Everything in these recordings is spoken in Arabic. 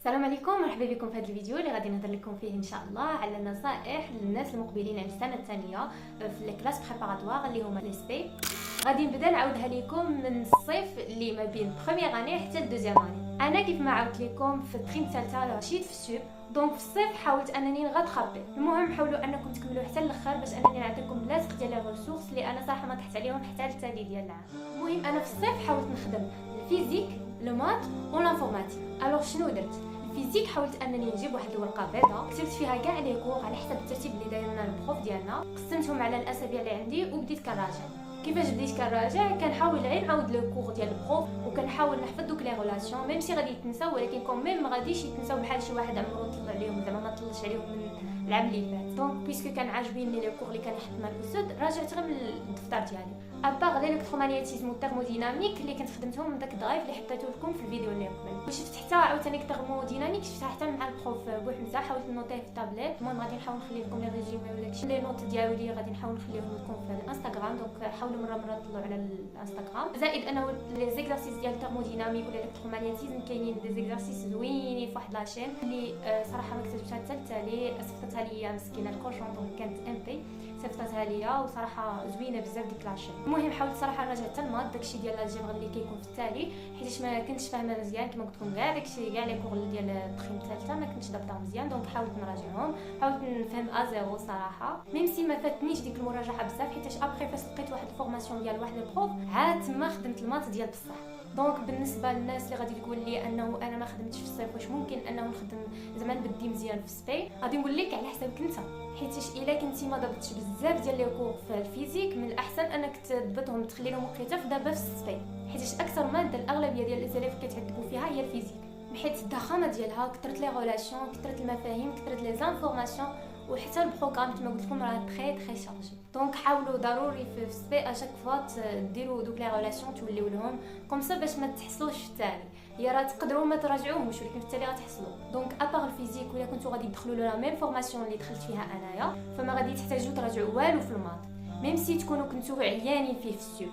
السلام عليكم، مرحبا بكم في هذا الفيديو اللي غادي نهضر لكم فيه ان شاء الله على نصائح للناس المقبلين على السنه الثانيه في الكلاس بريباراتوار اللي هما لي سبي. غادي نبدا نعاودها لكم من الصيف اللي ما بين بروميير اني حتى الدوزيام اني. انا كيف ما عاودت لكم في التريم الثالثه مشيت في السوب، دونك في الصيف حاولت انني نغطخبي. المهم حاولوا انكم تكملوا حتى الاخر باش انني نعطيكم بلاصق ديال لي ريسورس اللي انا صراحه ما طحت عليهم حتى التالي ديال العام. المهم انا في الصيف حاولت نخدم الفيزيك، لو مات والانفورماتيك. الوغ شنو درت؟ الفيزيك حاولت انني نجيب واحد الورقه بيضاء كتبت فيها كاع لي كور على حسب الترتيب اللي داير لنا البروف ديالنا، قسمتهم على الاسابيع اللي عندي وبديت كنراجع. كيفاش بديت كنراجع؟ كنحاول غير نعاود لو كور ديال البروف وكنحاول نحفظ دوك لي ريلاسيون، ميم سي غادي يتنساو ولكن كون ميم ما غاديش يتنساو بحال شي واحد عمرو طلع عليهم زعما ما طلعش عليهم من العام اللي فات. دونك بيسكو كان عاجبيني لي كور اللي كنحط مع الاسود راجعت غير من الدفتر ديالي. ابار الالكترومغناطيسم والثيرموديناميك اللي كنت خدمتهم من داك الدرايف اللي حطيته لكم في الفيديو اللي قبل، وشفت حتى عاوتاني الثيرموديناميك شفتها حتى مع البروف بوحدها، حاولت نوطيه في التابلت. المهم غادي نحاول نخلي لكم لي ريزومي ولا داكشي لي نوت ديالي غادي نحاول نخليهم لكم في الانستغرام، دونك حاولوا مره تطلعوا على الانستغرام. زائد انه لي زيكزارسيس ديال الثيرموديناميك ولا الالكترومغناطيسم كاينين دي زيكزارسيس زوينين في واحد لاشين اللي صراحه ما كتبتها حتى التالي، صيفطتها ليا مسكينه الكوشون، دونك كانت ام بي صيفطتها ليا وصراحه زوينه بزاف ديك لاشين. المهم حاولت صراحه نراجع حتى المات داكشي ديال الجبر اللي كيكون في التالي حيت ما كنتش فاهمه مزيان كما قلت لكم، كاع داكشي كاع لي كور ديال التخيم الثالثه ما كنتش ضابطه مزيان، دونك حاولت نراجعهم، حاولت نفهم ازيرو صراحه. ميم سي ما فاتنيش ديك المراجعه بزاف حيت ابري فاش لقيت واحد الفورماسيون ديال واحد البروف عاد تما خدمت المات ديال بصح. دونك بالنسبه للناس اللي غادي تقول لي انه انا ما خدمتش في الصيف واش ممكن انه نخدم زعما نبدي مزيان في السبي، غادي نقول لك على حسابك انت، حيت الا كنتي ما ضبطتش بزاف ديال لي كور في الفيزيك من الاحسن انك تضبطهم تخليهم وقيته دابا في السبي، حيت اكثر ماده الاغلبيه ديال الاساليب كيتعذبوا فيها هي الفيزيك، حيت الضخامه ديالها كثرت لي ريلاسيون كثرت المفاهيم كثرت لي زانفورماسيون وحتى البروغرام كما قلت لكم راه تري شارجي. دونك حاولوا ضروري في السبي اشاك فوا ديروا دوك لي ريلاسيون توليو لهم كومسا باش ما تحصلوش في التالي. هي راه تقدروا ما تراجعوهمش ولكن في التالي غتحصلوا. دونك ابار الفيزيك ولا كنتو غادي تدخلوا لا ميم فورماسيون اللي دخلت فيها انايا فما غادي تحتاجوا تراجعوا والو في الماط، ميم سي تكونوا كنتو عيانين فيه في السوب،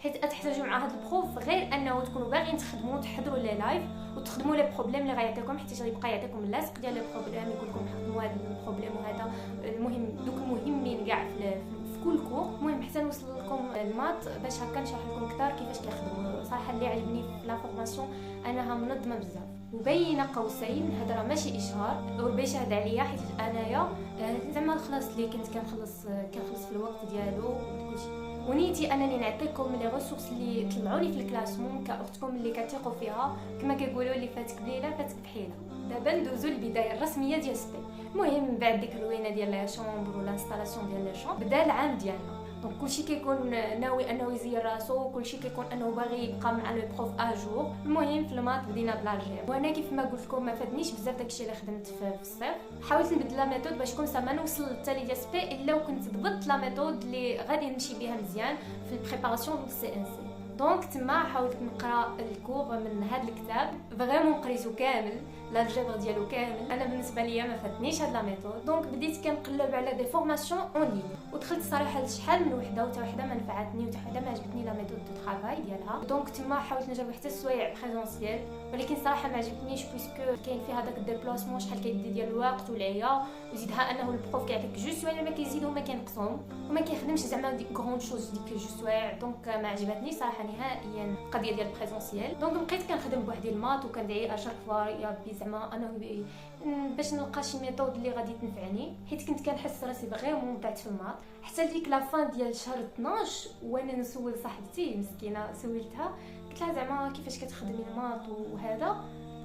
حيت تحتاجوا مع هذا البروف غير انه تكونوا باغيين تخدموا تحضروا لي لايف وتخدموا لي بروبليم اللي غيعطيكم، حيت غيبقى يعطيكم اللاصق ديال لي بروبليم يقول لكم خدموا هذا البروبليم وهذا المهم دوك المهمين كاع في كل كور. المهم حتى نوصل لكم المات باش هكا نشرح لكم اكثر كيفاش كيخدموا. صراحه اللي عجبني في لا فورماسيون انها منظمه بزاف وبين قوسين هذا راه ماشي اشهار وربي شاهد عليا، حيت انايا زعما خلاص اللي كنت كنخلص في الوقت ديالو وكلشي، ونيتي انني نعطيكم لي ريسورس اللي طلعوا لي في الكلاسمون كاختكم اللي كتثقوا فيها، كما كيقولوا اللي فاتك بليله فاتك بحيله. دابا ندوزو للبدايه الرسميه ديال السبي. المهم من بعد ديك الروينه ديال لا شومبر ولا انستالاسيون ديال لا شومبر بدا العام ديالنا. دونك كلشي كيكون ناوي انه يزير راسو، كلشي كيكون انه باغي يبقى مع لو بروف اجور. المهم في المات بدينا بلاجير، وانا كيف ما قلت لكم ما فادنيش بزاف داكشي اللي خدمت في الصيف. حاولت نبدل لا ميثود باش كون ما نوصل للتالي ديال سبي الا وكنت ضبطت لا ميثود اللي غادي نمشي بها مزيان في البريباراسيون دو سي ان سي. دونك تما حاولت نقرا الكور من هذا الكتاب، فريمون قريتو كامل الجبر ديالو كامل. انا بالنسبه ليا ما فاتنيش هاد لا ميثود، دونك بديت كنقلب على دي فورماسيون اون لين ودخلت صراحه لشحال من وحده وتا وحده ما نفعتني وتا وحده ما عجبتني لا ميثود دو طرافاي ديالها. دونك تما حاولت نجرب حتى السوايع بريزونسيال، ولكن صراحه ما عجبتنيش بيسكو كاين فيها داك الديبلاسمون شحال كيدي ديال الوقت والعيا، وزيدها انه البروف كيعطيك جوج سوايع ما كيزيدهم ما كينقصهم وما كيخدمش زعما ديك غروند شوز ديك جوج سوايع. دونك ما عجبتنيش صراحه نهائيا القضيه ديال البريزونسيال. دونك بقيت كنخدم بوحدي المات وكندعي اشاك فوا يا بي زعما انا باش نلقى شي ميثود اللي غادي تنفعني، حيت كنت كنحس راسي فريمون ضعت في المات. حتى ديك لا فان ديال شهر 12 وانا نسول صاحبتي مسكينه سولتها قلت لها زعما كيفاش كتخدمي المات وهذا،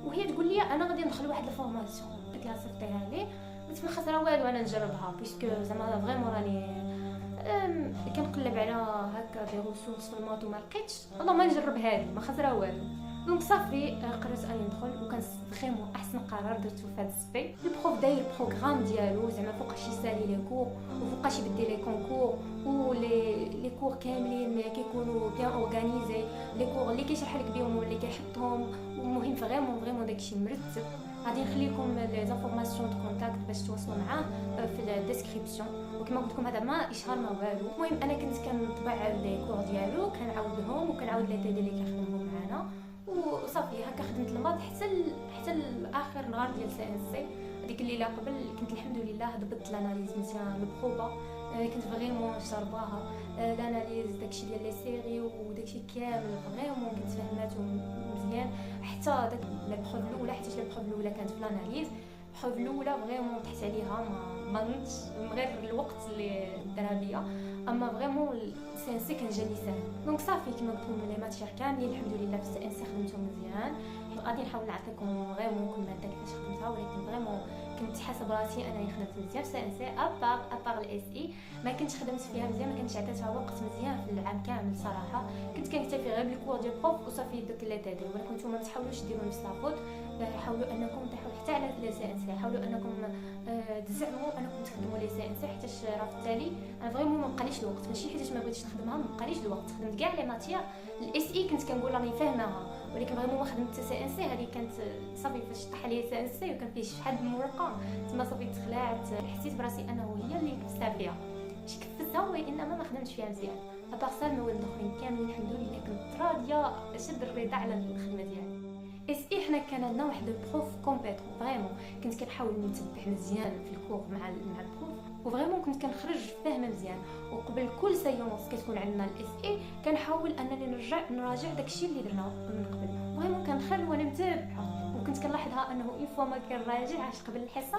وهي تقول لي انا غادي ندخل واحد الفورماسيون. قلت لها صيفطيها لي، قلت ما خسره والو انا نجربها بيسكو زعما فريمون راني كنقلب على هكا دي ريسورس في المات وما لقيتش، الله ما نجربها لي ما خسره والو. دونك صافي قررت اني ندخل وكان فريمون احسن قرار درتو في هذا السبي. البروف داير البروغرام ديالو زعما فوقاش يسالي لي كور وفوقاش يبدي لي كونكور ولي كور كاملين كيكونوا بيان اورغانيزي، لي كور اللي كيشرح لك بهم واللي كيحطهم. المهم فريمون داكشي مرتب. غادي نخلي لكم لي زانفورماسيون دو كونتاكت باش توصلوا معاه في الديسكريبسيون، وكما قلت لكم هذا ما اشهار ما والو. المهم انا كنت كنطبع لي كور ديالو كنعاود لهم وكنعاود لي تيدي اللي كنخدمهم معانا وصافي هكا خدمت الماط حتى حتى لاخر نهار ديال سي ان سي. هذيك الليله قبل كنت الحمد لله ضبطت لاناليز مزيان البروبا، كنت فريمون شارباها لاناليز داكشي ديال لي سيري وداكشي كامل فريمون كنت فهماتهم مزيان. حتى داك لا بروف الاولى حيت لا بروف الاولى كانت في لاناليز، البروف الاولى فريمون طحت عليها ما نضتش غير الوقت اللي دارها بيا. اما فريمون السي ان سي كان جاني ساهل. دونك صافي كيما قلت لكم لي ماتير كاملين الحمد لله في السي ان سي خدمتهم مزيان. غادي نحاول نعطيكم فريمون كل ماده كيفاش خدمتها، ولكن فريمون كنت حاسه براسي انني خدمت مزيان في السي ان سي. ابار الاس اي ما كنتش خدمت فيها مزيان، ما كنتش عطيتها وقت مزيان في العام كامل صراحه. كنت كنكتفي غير بالكور ديال بروف وصافي دوك لي تادي. ولكن نتوما ما تحاولوش ديروا نفس لافوت، حاولوا انكم تحاولوا حتى على لي سي ان سي، حاولوا انكم تزعموا انكم تخدموا لي سي ان سي، حيت راه في التالي انا فريمون ما بقاليش الوقت، ماشي حيت ما بغيتش نخدمها ما بقاليش الوقت. خدمت كاع لي ماتير الاس اي كنت كنقول راني فاهماها، ولكن فريمون ما خدمت سي ان سي. هذه كانت صافي فاش طاح لي سي ان سي وكان فيه شحال من ورقه تما صافي تخلعت، حسيت براسي انه هي اللي كفستها فيها، ماشي كفستها وانما ما خدمتش فيها مزيان. ابارسال المواد الاخرين كاملين الحمد لله كنت راضيه اشد الرضا على الخدمه ديالي. اس اي حنا كان عندنا واحد البروف كومبيتون فريمون، كنت كنحاول نتبع مزيان في الكور مع البروف، وفريمون كنت كنخرج فاهمه مزيان. وقبل كل سيونس كتكون عندنا الاس اي كنحاول انني نراجع داكشي اللي درنا من قبل، فريمون كنخلي وانا متابعه. وكنت كنلاحظها انه اون فوا ما كنراجعش قبل الحصه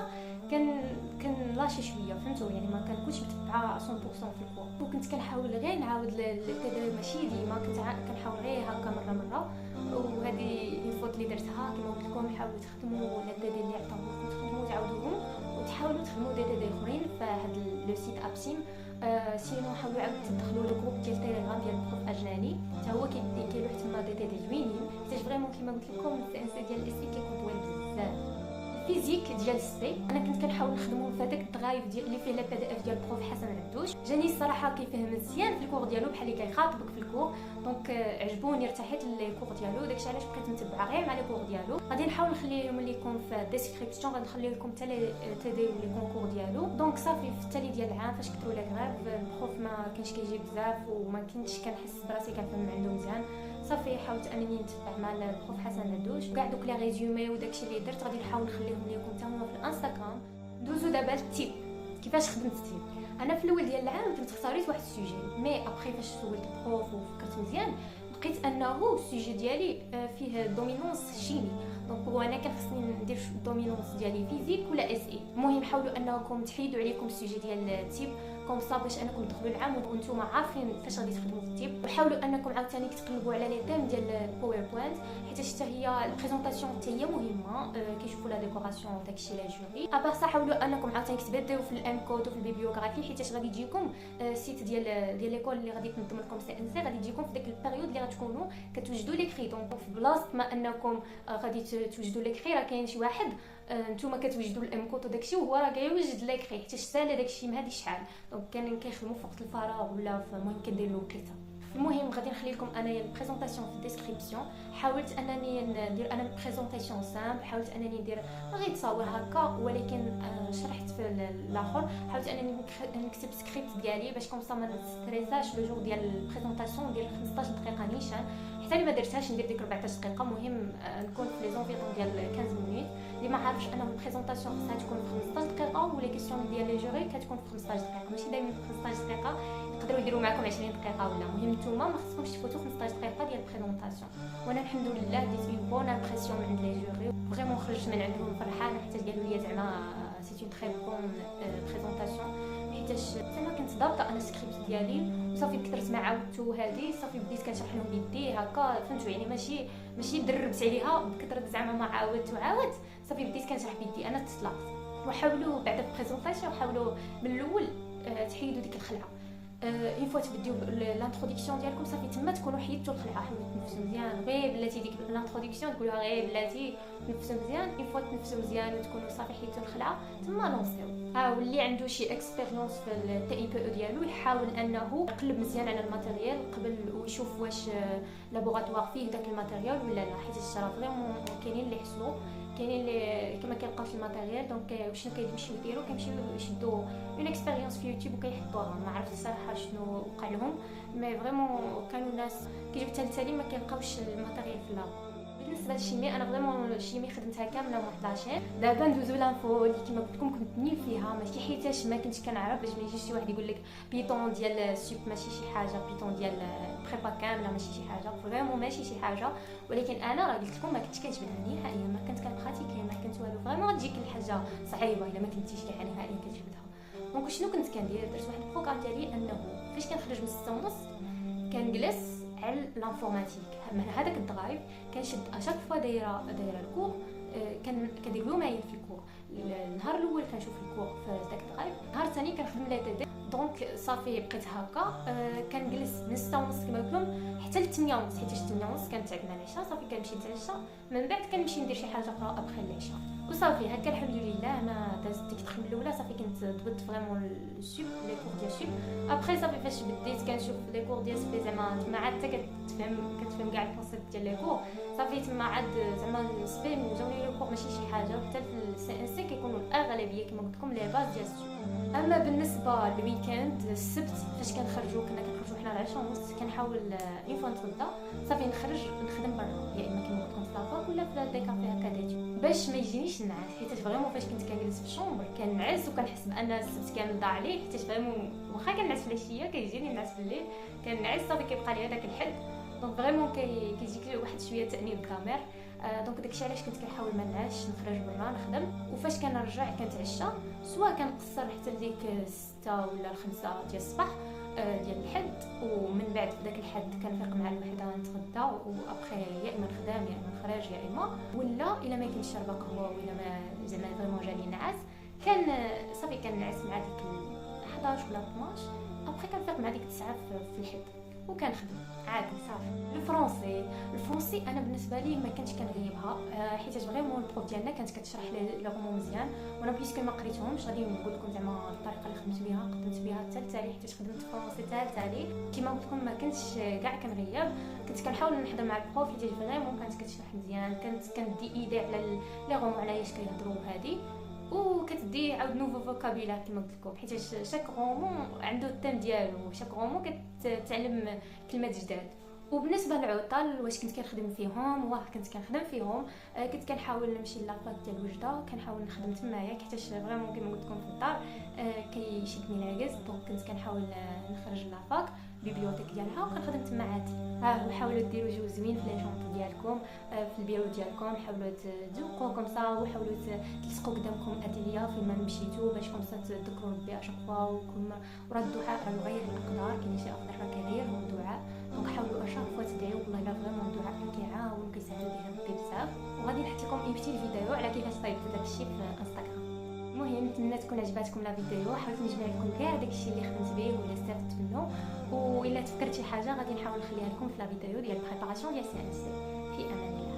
كنلاشي شويه، فهمتوا يعني ما كنكونش متبعه 100% في الكور. وكنت كنحاول غير نعاود التدريب ماشي ديما، كنت كنحاول غير هكا مره. وهذه الفوت اللي درتها كما قلت لكم، حاولوا تخدموا لا دي اللي عطاوكم تخدموا تعاودوهم، وتحاولوا تخدموا دي اخرين في هذا لو سيت ابسيم. سينو حاولوا عاود تدخلوا لو جروب ديال تيليغرام ديال بروف اجناني، حتى هو كيلوح تما دي زوينين، حيت فريمون كما قلت لكم السي ان سي ديال الاس اي كيكون طويل بزاف. الفيزيك ديال السبي انا كنت كنحاول نخدمو في هذاك الدرايف ديال اللي فيه لا بي دي اف ديال بروف حسن عبدوش. جاني الصراحه كيفهم مزيان في الكور ديالو بحال اللي كيخاطبك في الكور، دونك عجبوني ارتحيت للكور ديالو، داكشي علاش بقيت متبعه غير مع لي كور ديالو. غادي نحاول نخلي لهم ليكم في الديسكريبسيون، غادي نخلي لكم حتى لي تي دي ولي كونكور ديالو. دونك صافي في التالي ديال العام فاش كثروا لي غراب البروف ما كانش كيجي بزاف وما كنتش كنحس براسي كنفهم عنده مزيان. صافي حاولت انني نتبع مع البروف حسن ندوش، كاع دوك لي ريزومي وداكشي اللي درت غادي نحاول نخليهم لكم حتى هما في الانستغرام. دوزو دابا التيب كيفاش خدمت التيب. انا في الاول ديال العام كنت اختاريت واحد السوجي، مي ابري فاش سولت البروف وفكرت مزيان لقيت انه السوجي ديالي فيه دومينونس شيمي، دونك هو انا كان خصني ندير الدومينونس ديالي فيزيك ولا اس اي. المهم حاولوا انكم تحيدوا عليكم السوجي ديال التيب كوم صا باش انكم تدخلوا العام وانتم عارفين فاش غادي تخدموا في التيب. وحاولوا انكم عاوتاني تقلبوا على لي تيم ديال الباوربوينت، حيت حتى هي البريزونطاسيون حتى هي مهمه، كيشوفوا لا ديكوراسيون داكشي لا جوري. ابار صح حاولوا انكم عاوتاني تبداو في الام كود وفي البيبيوغرافي، حيت غادي يجيكم سيت ديال ليكول اللي غادي تنظم لكم سي ان سي، غادي يجيكم في ديك البيريود اللي غتكونوا كتوجدوا لي كري. دونك في بلاصه ما انكم غادي توجدوا لي كري راه كاين شي واحد نتوما كتوجدوا الام كود وداكشي وهو راه كيوجد لي كري، حيت سالا داكشي ما هادي شحال. دونك كان كيخدموا في وقت الفراغ ولا في المهم كدير له وقيته. المهم غادي نخلي لكم انايا البريزونطاسيون في الديسكريبسيون. حاولت انني ندير انا بريزونطاسيون سامبل، حاولت انني ندير غير تصاور هكا، ولكن شرحت في الاخر حاولت انني نكتب سكريبت ديالي باش كوم صا ما نستريساش لو جور ديال البريزونطاسيون، ندير 15 دقيقه نيشان، حتى اللي ما درتهاش ندير ديك 14 دقيقه. المهم نكون في لي زونفيرون ديال 15 مينوت. اللي ما عارفش انا البريزونطاسيون خصها تكون في 15 دقيقه ولا كيسيون ديال لي جوري كتكون في 15 دقيقه، ماشي دائما في 15 دقيقه، يقدروا يديروا معكم 20 دقيقه ولا. المهم نتوما ما خصكمش تفوتوا 15 دقيقه ديال البريزونطاسيون. وانا الحمد لله ديت اون بون امبرسيون من عند لي جوري، فريمون خرجت من عندهم فرحانه حتى قالوا لي زعما سي اون تري بون بريزونطاسيون، حيتاش زعما كنت ضابطه انا السكريبت ديالي وصافي كثرت ما عاودتو هذه صافي بديت كنشرح لهم بيدي هكا، فهمتوا يعني ماشي دربت عليها بكثره زعما ما عاودت صافي بديت كنشرح بيدي انا تطلقت. وحاولوا بعد البريزونطاسيون حاولوا من الاول تحيدوا ديك الخلعه. اون فوا تبديو لانتروداكسيون ديالكم صافي تما تكونوا حيدتوا الخلعه، حاولوا تنفسوا مزيان غير بلاتي ديك لانتروداكسيون تقولوها غير بلاتي تنفسوا مزيان. اون فوا تنفسوا مزيان وتكونوا صافي حيدتوا الخلعه تما لونسيو. واللي عنده شي اكسبيريونس في التي اي بي او ديالو يحاول انه يقلب مزيان على الماتيريال قبل ويشوف واش لابوغاتوار فيه داك الماتيريال ولا لا، حيت راه فريمون كاينين اللي يحصلوا كاينين اللي كما كيلقاوش الماتيريال دونك شنو كيمشيو يديروا كيمشيو يشدوا اون اكسبيريونس في يوتيوب وكيحطوها. ما عرفت الصراحه شنو وقع لهم، مي فريمون كانوا ناس كيجيو حتى ما كيلقاوش الماتيريال في اللاب. بالنسبه للشيمي انا فريمون الشيمي خدمتها كامله واحد لاشين. دابا ندوزو لانفو اللي كما قلت لكم كنت نيم فيها، ماشي حيتاش ما كنتش كنعرف، باش ما يجيش شي واحد يقول لك بيطون ديال السوب ماشي شي حاجه، بيطون ديال بريبا كامله ماشي شي حاجه، فريمون ماشي شي حاجه. ولكن انا راه قلت لكم ما كنتش كنجبدها نهائيا، ما كنت كنبراتيكي، ما كنت والو، فريمون تجيك الحاجه صعيبه الا ما كنتيش كاع نهائيا كتجبدها. دونك شنو كنت كندير؟ درت واحد البروغرام ديالي انه فاش كنخرج من 6:30 كنجلس على لانفورماتيك. من هذاك الدرايف كنشد اشاك فوا دايره الكور، كندير له معايا في الكور. النهار الاول كنشوف الكور في داك الدرايف، النهار الثاني كنخدم لي تي دي. دونك صافي بقيت هكا كنجلس من 6:30 كما قلت لكم حتى ل 8:30، حيت 8:30 كانت عندنا العشاء. صافي كنمشي نتعشى، من بعد كنمشي ندير شي حاجه اخرى ابخي العشاء. وصافي هكا الحمد لله. انا دازت ديك التخمه الاولى صافي كنت ضبطت فريمون السوب لي كور ديال السوب. ابخي صافي فاش بديت كنشوف لي كور ديال سبي، زعما تما عاد حتى كتفهم كاع الكونسيبت ديال لي كور. صافي تما عاد زعما سبي جاوني لي كور ماشي شي حاجه. حتى في السي ان سي كيكونوا الاغلبيه كما قلت لكم لي باز ديال السوب. اما بالنسبه للويكاند السبت فاش كنخرجوا كنا كنخرجوا حنا العشاء ونص، كنحاول اون فوا نتغدى صافي نخرج نخدم برا، يا اما كما قلت لكم في لافاك ولا في دي كافي هكا ديتو، باش ما يجينيش النعاس. حيت فريمون فاش كنت كنجلس في الشومبر كنعس وكنحس بان السبت كامل ضاع عليه، حيت فريمون واخا كنعس في العشيه كيجيني النعاس في الليل، كنعس صافي كيبقى لي هذاك الحد. دونك فريمون كيجيك واحد شويه تانيب الضمير. دونك داكشي علاش كنت كنحاول ما نعاش، نخرج برا نخدم. وفاش كنرجع كنتعشى، سواء كنقصر حتى لديك 6 ولا 5 ديال الصباح ديال الحد، ومن بعد في داك الحد كنفيق مع الوحده نتغدى، وابخي يا اما نخدم يا اما نخرج يا اما ولا الا ما كنتش شاربه قهوه ولا ما زعما فريمون جاني نعاس كان صافي كنعس مع ديك 11 ولا 12. ابخي كنفيق مع ديك 9 في الحد وكنخدم عادي صافي. الفرنسي انا بالنسبه لي ما كنتش كنغيبها، حيت فريمون البروف ديالنا كانت كتشرح لي رومون مزيان، وانا بليسكو ما قريتهمش غادي نقول لكم زعما الطريقه اللي قدمت بها حتى لتالي، حيت خدمت فرنسي حتى لتالي. كيما قلت لكم ما كنتش كاع كنغيب، كنت كنحاول نحضر مع البروف حيت فريمون كانت كتشرح مزيان، كانت كندي ايدي على لي رومون على اش كيهضروا هادي، وكتدي عاود نوفو فوكابيلار كما قلت لكم، حيت شاك رومون عنده التيم ديالو، شاك رومون كتعلم كلمات جداد. وبالنسبه للعطل واش كنت كنخدم فيهم، كنت كنخدم فيهم. كنت كنحاول نمشي لافاك ديال وجده، كنحاول نخدم تمايا حيت فريمون كما قلت لكم في الدار كيشدني العجز. دونك كنت كنحاول نخرج لافاك البيبليوتيك ديالها وكنخدم تما عادي. حاولوا ديروا جو زوين في لي جونط ديالكم في البيرو ديالكم، حاولوا تذوقوا كوم صا، وحاولوا تلصقوا قدامكم اتيليا فين ما مشيتوا باش كوم صا تذكروا ربي اشاك فوا. وراه الدعاء راه يغير الاقدار، كاين شي اقدار راه كيغيرهم الدعاء. دونك حاولوا اشاك فوا تدعيو، والله الا فريمون الدعاء كيعاون وكيسهل به ربي بزاف. وغادي نحط لكم ايمتي الفيديو على كيفاش صايبت داكشي في انستغرام. المهم نتمنى تكون عجباتكم لا فيديو، حاولت نجمع لكم كاع داكشي اللي خدمت به واللي استفدت منه، والا تفكرت شي حاجه غادي نحاول نخليها لكم في لا فيديو ديال البريباراسيون ديال سي ان سي. في امان الله.